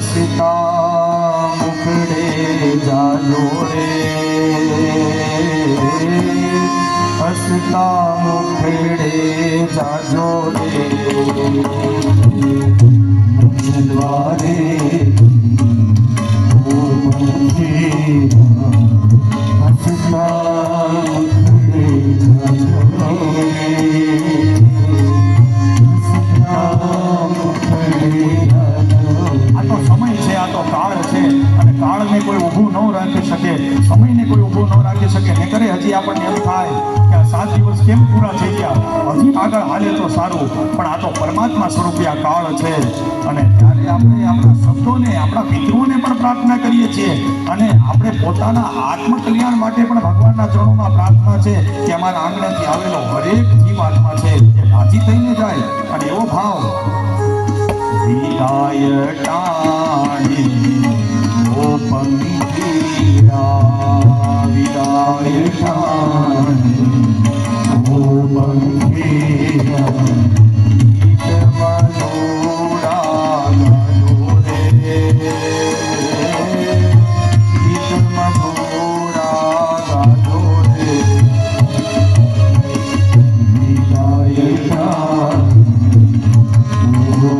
હસતા મુખડે જાજો રે, હસતા મુખડે જાજો રે, દ્વારે હસતા કાળને કોઈ ઊભું ન રાખી શકે, સમયને કોઈ ઊભું ન રાખી શકે. ને કરે હજી આપણને એમ થાય કે આ 7 દિવસ કેમ પૂરા થઈ ગયા, હજી આગળ હાલે તો સારું. પણ આ તો પરમાત્મા સ્વરૂપી આ કાળ છે. અને ત્યારે આપણે આપણા શબ્દોને, આપણા પિતૃઓને પણ પ્રાર્થના કરીએ છીએ. અને આપણે પોતાના આત્મકલ્યાણ માટે પણ ભગવાનના ચરણોમાં પ્રાર્થના છે કે અમારા આંગણેથી આવેલો હરેક જીવાત્મા છે એ રાજી થઈને જાય. અને એવો ભાવ વિદાય ટાણી ઓ પંખીરા, વિદાય ટાણી ઓ પંખીરા, ગીત મધુરા ગાજો રે, ગીત મધુરા ગાજો રે, વિદાય ટાણી ઓ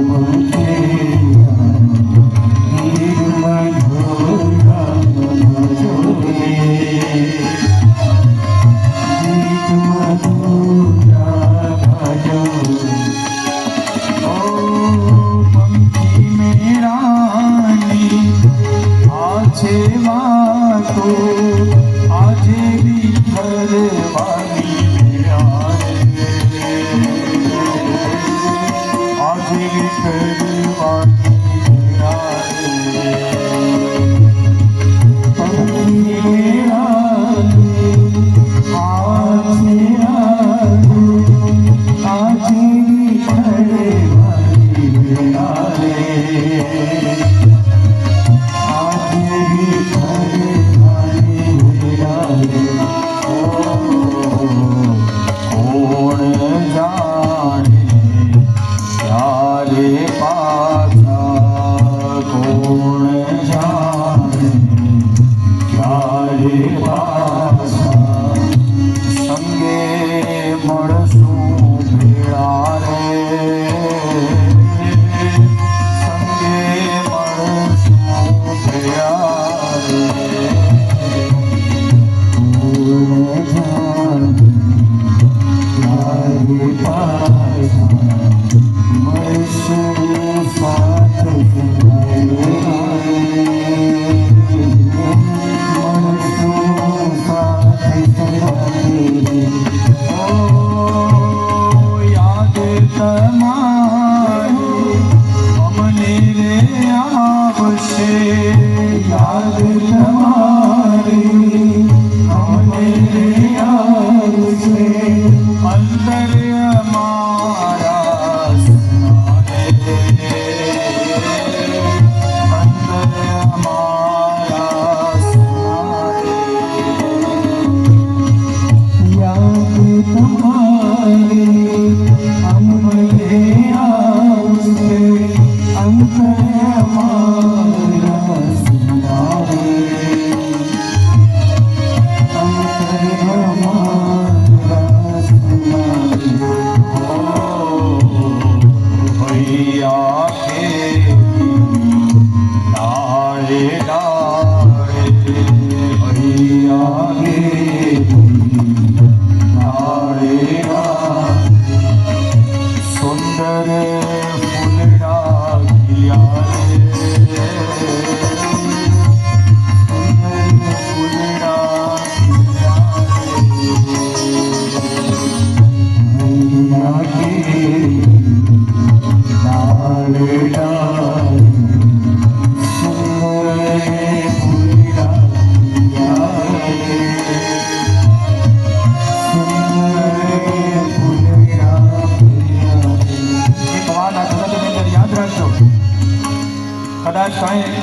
કદાચ કાંઈ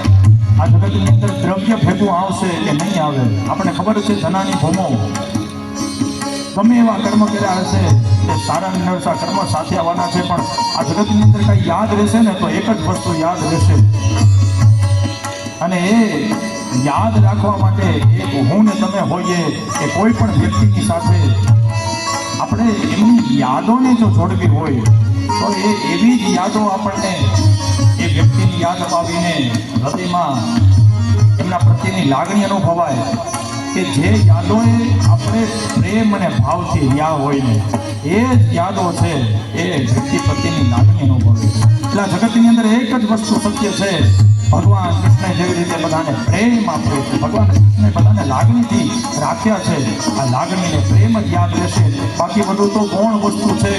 આ જગતની અંદર દ્રવ્ય ભેગું આવશે કે નહીં આવે. આપણને ખબર છે ધનાની ભૂમો ગમે એવા કર્મ કર્યા હશે એ સારા ને નરસા કર્મ સાથે આવવાના છે, પણ આ જગતની અંદર કંઈ યાદ રહેશે ને તો એક જ વસ્તુ યાદ રહેશે, અને એ યાદ રાખવા માટે એક હું ને તમે હોઈએ કે કોઈ પણ વ્યક્તિની સાથે આપણે એમની યાદોને જો જોડવી હોય તો એ એવી જ યાદો આપણને એ વ્યક્તિની યાદ અપાવીને હૃદયમાં એમના પ્રત્યેની લાગણી અનુભવાય કે જે યાદોએ આપણે પ્રેમ અને ભાવથી રહ્યા હોય ને એ જ યાદો છે એ વ્યક્તિ પ્રત્યેની લાગણી અનુભવે. એટલે આ જગતની અંદર એક જ વસ્તુ સત્ય છે, ભગવાન કૃષ્ણ જેવી રીતે બધાને પ્રેમ આપ્યો છે, ભગવાન કૃષ્ણે બધાને લાગણીથી રાખ્યા છે, આ લાગણીને પ્રેમ જ યાદ રહેશે. બાકી બધું તો ગૌણ વસ્તુ છે,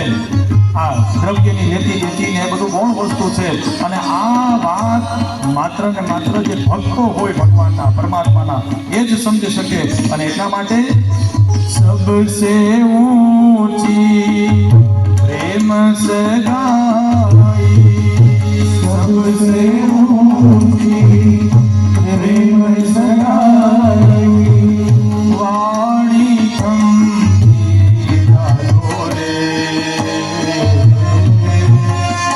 આ દ્રવ્યની લેતી દેતી ને એ બધું ગૌણ વસ્તુ છે, અને આ વાત માત્ર ને માત્ર જે ભક્તો હોય ભગવાનના પરમાત્માના એ જ સમજી શકે. અને એટલા માટે સબસે ઊંચી પ્રેમ સગાઈ, સબસે ઊંચી પ્રેમ સગાઈ, વાણી થમતી ધારો રે,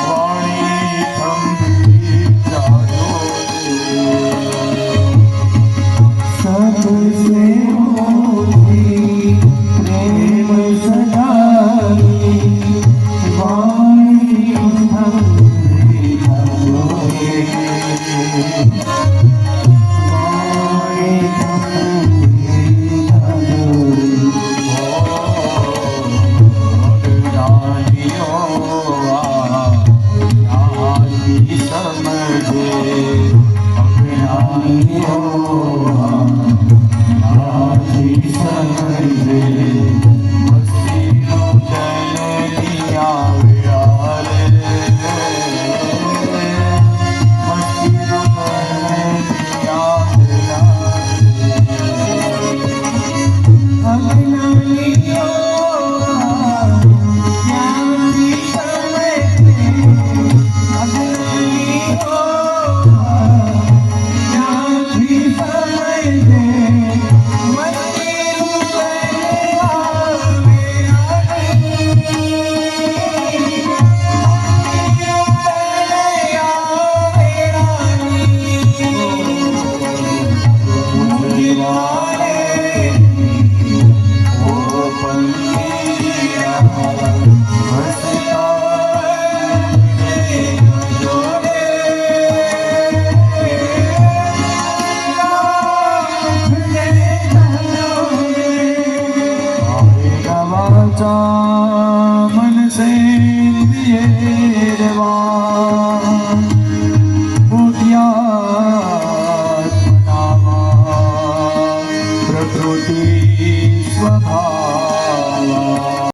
વાણી થમતી ધારો રે, સબસે ઊંચી પ્રેમ સગાઈ, વાણી થમતી ધારો રે, વાણી થમતી ધારો રે. અજ્ઞાનીઓ યાદી સમજે, અજ્ઞાનીઓ યાદી સમજે, મસ્તીનો જનની આવ્યા રે, મસ્તીનો જનની આવ્યા રે. અજ્ઞાનીઓ યાદી સમજે, અજ્ઞાનીઓ યાદી સમજે, મસ્તીનો જનની मन सेंद्रिये देवा बुद्ध्यात्मनावा प्रकृति स्वभाव